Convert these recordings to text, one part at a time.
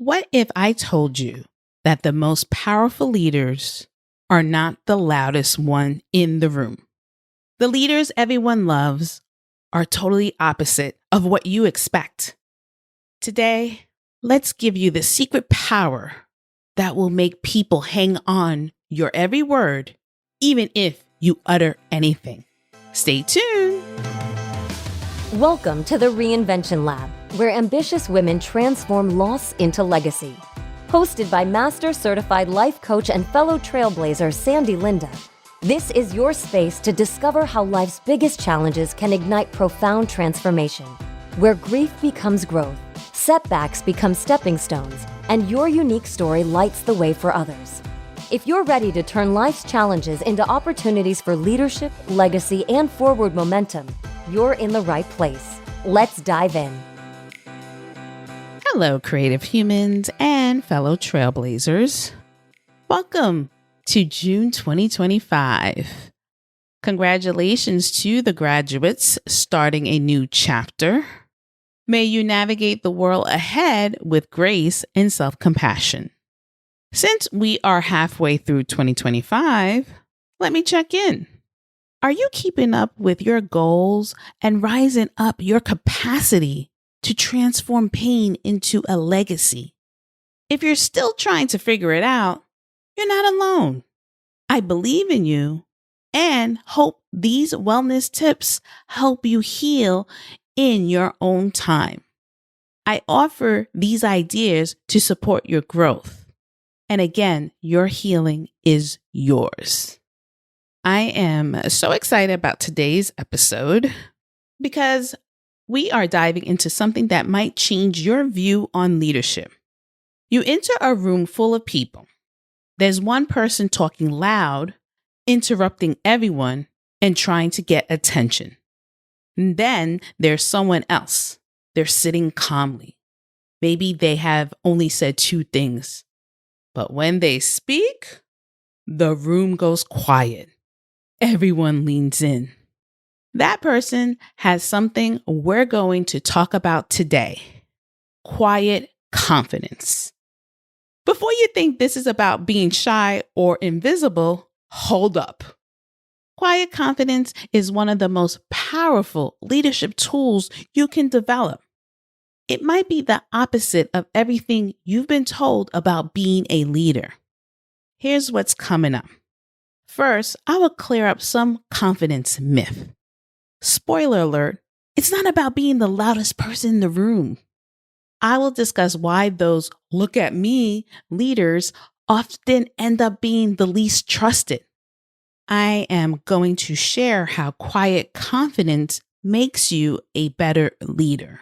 What if I told you that the most powerful leaders are not the loudest one in the room? The leaders everyone loves are totally opposite of what you expect. Today, let's give you the secret power that will make people hang on your every word, even if you utter anything. Stay tuned. Welcome to the Reinvention Lab, where ambitious women transform loss into legacy. Hosted by Master Certified Life Coach and fellow trailblazer Sandy Linda, this is your space to discover how life's biggest challenges can ignite profound transformation, where grief becomes growth, setbacks become stepping stones, and your unique story lights the way for others. If you're ready to turn life's challenges into opportunities for leadership, legacy, and forward momentum, you're in the right place. Let's dive in. Hello, creative humans and fellow trailblazers. Welcome to June 2025. Congratulations to the graduates starting a new chapter. May you navigate the world ahead with grace and self-compassion. Since we are halfway through 2025, let me check in. Are you keeping up with your goals and rising up your capacity to transform pain into a legacy? If you're still trying to figure it out, you're not alone. I believe in you and hope these wellness tips help you heal in your own time. I offer these ideas to support your growth. And again, your healing is yours. I am so excited about today's episode because we are diving into something that might change your view on leadership. You enter a room full of people. There's one person talking loud, interrupting everyone, and trying to get attention. And then there's someone else. They're sitting calmly. Maybe they have only said two things. But when they speak, the room goes quiet. Everyone leans in. That person has something we're going to talk about today. Quiet confidence. Before you think this is about being shy or invisible, hold up. Quiet confidence is one of the most powerful leadership tools you can develop. It might be the opposite of everything you've been told about being a leader. Here's what's coming up. First, I will clear up some confidence myth. Spoiler alert, it's not about being the loudest person in the room. I will discuss why those look at me leaders often end up being the least trusted. I am going to share how quiet confidence makes you a better leader.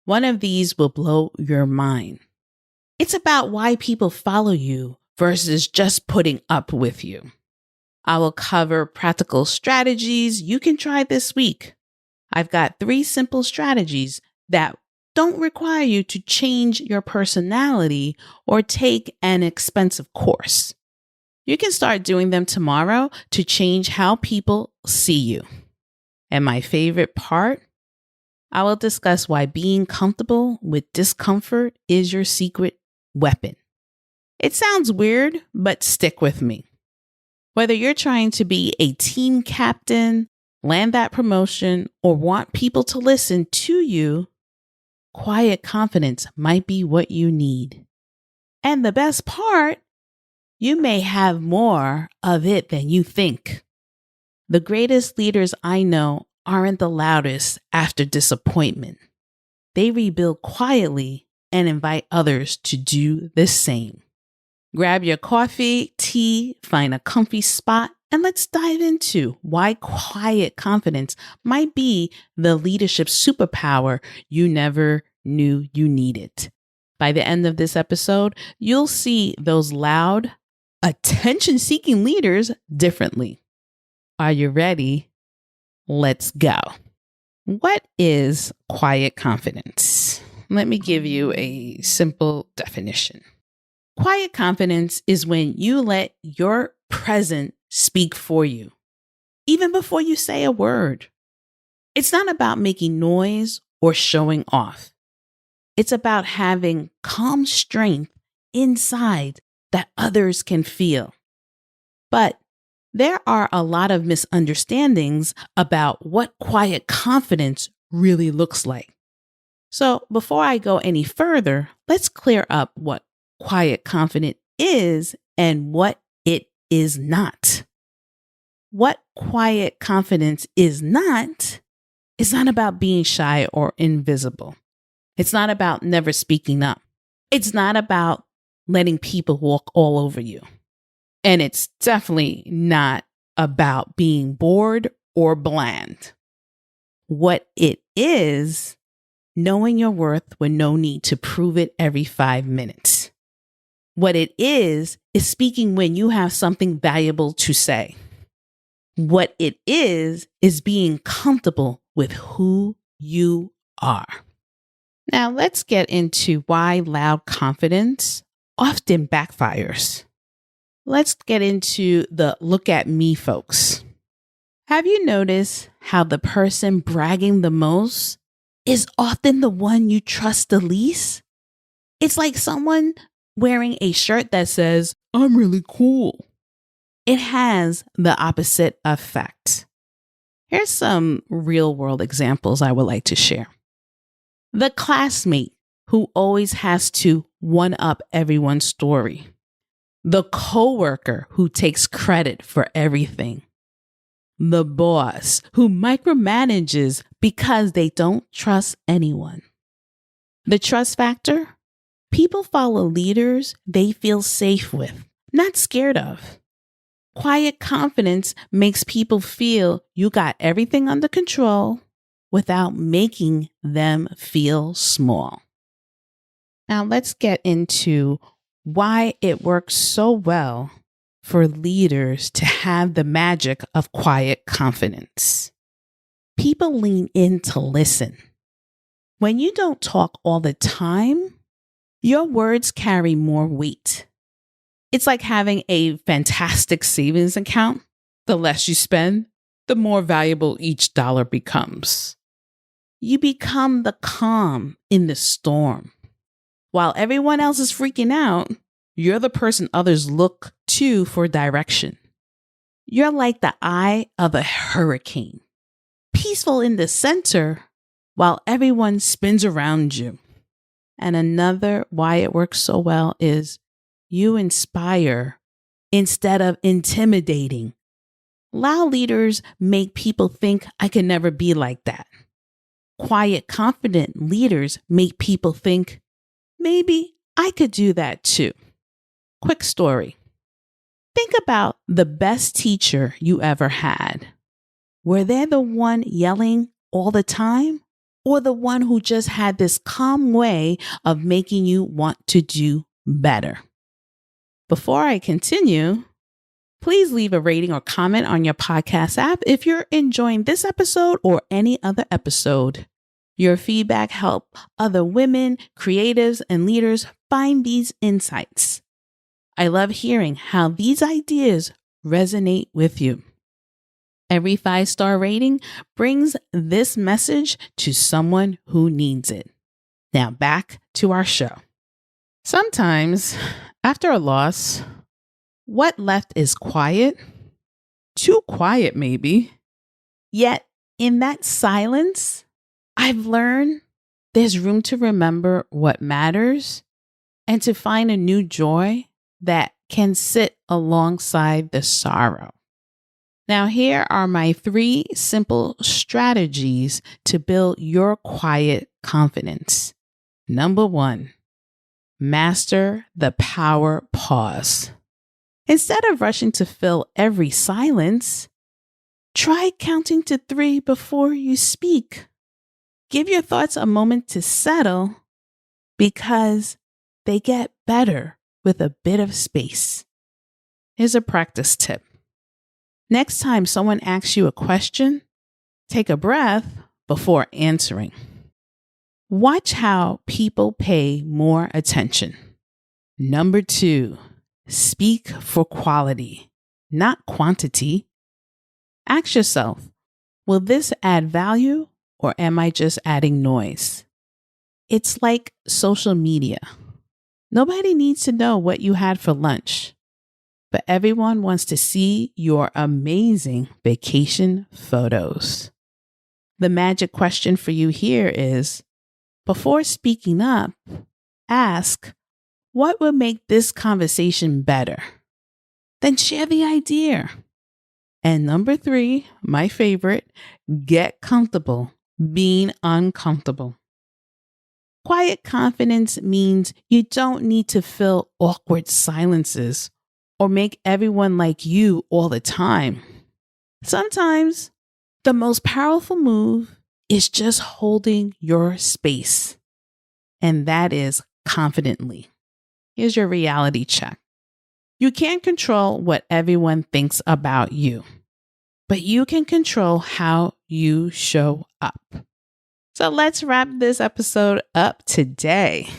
One of these will blow your mind. It's about why people follow you versus just putting up with you. I will cover practical strategies you can try this week. I've got 3 simple strategies that don't require you to change your personality or take an expensive course. You can start doing them tomorrow to change how people see you. And my favorite part, I will discuss why being comfortable with discomfort is your secret weapon. It sounds weird, but stick with me. Whether you're trying to be a team captain, land that promotion, or want people to listen to you, quiet confidence might be what you need. And the best part, you may have more of it than you think. The greatest leaders I know aren't the loudest after disappointment. They rebuild quietly and invite others to do the same. Grab your coffee, tea, find a comfy spot, and let's dive into why quiet confidence might be the leadership superpower you never knew you needed. By the end of this episode, you'll see those loud, attention-seeking leaders differently. Are you ready? Let's go. What is quiet confidence? Let me give you a simple definition. Quiet confidence is when you let your present speak for you, even before you say a word. It's not about making noise or showing off. It's about having calm strength inside that others can feel. But there are a lot of misunderstandings about what quiet confidence really looks like. So before I go any further, let's clear up what quiet confidence is and what it is not. What quiet confidence is not about being shy or invisible. It's not about never speaking up. It's not about letting people walk all over you. And it's definitely not about being bored or bland. What it is, knowing your worth with no need to prove it every 5 minutes. What it is speaking when you have something valuable to say. What it is being comfortable with who you are. Now let's get into why loud confidence often backfires. Let's get into the look at me folks. Have you noticed how the person bragging the most is often the one you trust the least? It's like someone wearing a shirt that says, "I'm really cool." It has the opposite effect. Here's some real world examples I would like to share. The classmate who always has to one up everyone's story. The coworker who takes credit for everything. The boss who micromanages because they don't trust anyone. The trust factor? People follow leaders they feel safe with, not scared of. Quiet confidence makes people feel you got everything under control without making them feel small. Now let's get into why it works so well for leaders to have the magic of quiet confidence. People lean in to listen. When you don't talk all the time, your words carry more weight. It's like having a fantastic savings account. The less you spend, the more valuable each dollar becomes. You become the calm in the storm. While everyone else is freaking out, you're the person others look to for direction. You're like the eye of a hurricane, peaceful in the center while everyone spins around you. And another why it works so well is you inspire instead of intimidating. Loud leaders make people think I can never be like that. Quiet, confident leaders make people think maybe I could do that too. Quick story. Think about the best teacher you ever had. Were they the one yelling all the time or the one who just had this calm way of making you want to do better? Before I continue, please leave a rating or comment on your podcast app if you're enjoying this episode or any other episode. Your feedback helps other women, creatives, and leaders find these insights. I love hearing how these ideas resonate with you. Every 5-star rating brings this message to someone who needs it. Now back to our show. Sometimes, after a loss, what left is quiet, too quiet maybe. Yet in that silence, I've learned there's room to remember what matters and to find a new joy that can sit alongside the sorrow. Now, here are my 3 simple strategies to build your quiet confidence. Number 1, master the power pause. Instead of rushing to fill every silence, try counting to 3 before you speak. Give your thoughts a moment to settle because they get better with a bit of space. Here's a practice tip. Next time someone asks you a question, take a breath before answering. Watch how people pay more attention. Number 2, speak for quality, not quantity. Ask yourself, will this add value or am I just adding noise? It's like social media. Nobody needs to know what you had for lunch, but everyone wants to see your amazing vacation photos. The magic question for you here is, before speaking up, ask, what would make this conversation better? Then share the idea. And number 3, my favorite, get comfortable being uncomfortable. Quiet confidence means you don't need to fill awkward silences or make everyone like you all the time. Sometimes the most powerful move is just holding your space, and that is confidently. Here's your reality check. You can't control what everyone thinks about you, but you can control how you show up. So let's wrap this episode up today.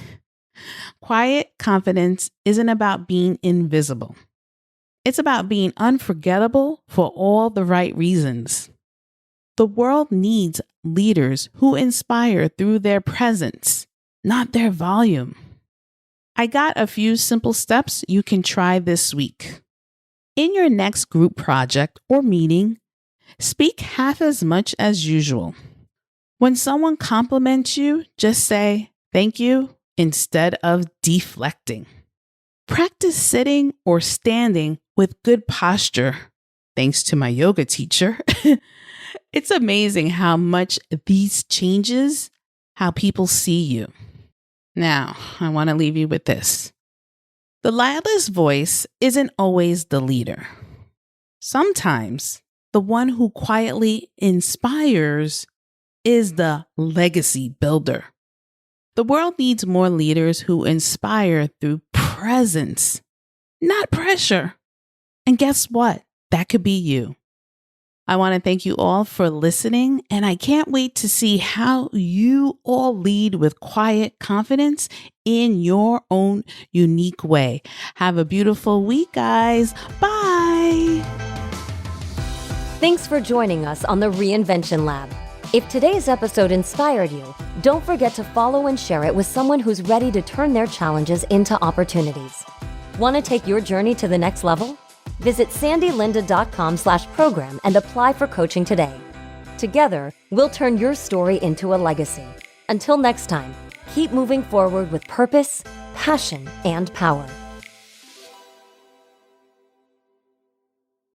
Quiet confidence isn't about being invisible. It's about being unforgettable for all the right reasons. The world needs leaders who inspire through their presence, not their volume. I got a few simple steps you can try this week. In your next group project or meeting, speak half as much as usual. When someone compliments you, just say thank you instead of deflecting. Practice sitting or standing with good posture. Thanks to my yoga teacher. It's amazing how much these changes how people see you. Now, I want to leave you with this. The loudest voice isn't always the leader. Sometimes the one who quietly inspires is the legacy builder. The world needs more leaders who inspire through presence, not pressure. And guess what? That could be you. I want to thank you all for listening, and I can't wait to see how you all lead with quiet confidence in your own unique way. Have a beautiful week, guys. Bye. Thanks for joining us on the Reinvention Lab. If today's episode inspired you, don't forget to follow and share it with someone who's ready to turn their challenges into opportunities. Want to take your journey to the next level? Visit sandylinda.com/program and apply for coaching today. Together, we'll turn your story into a legacy. Until next time, keep moving forward with purpose, passion, and power.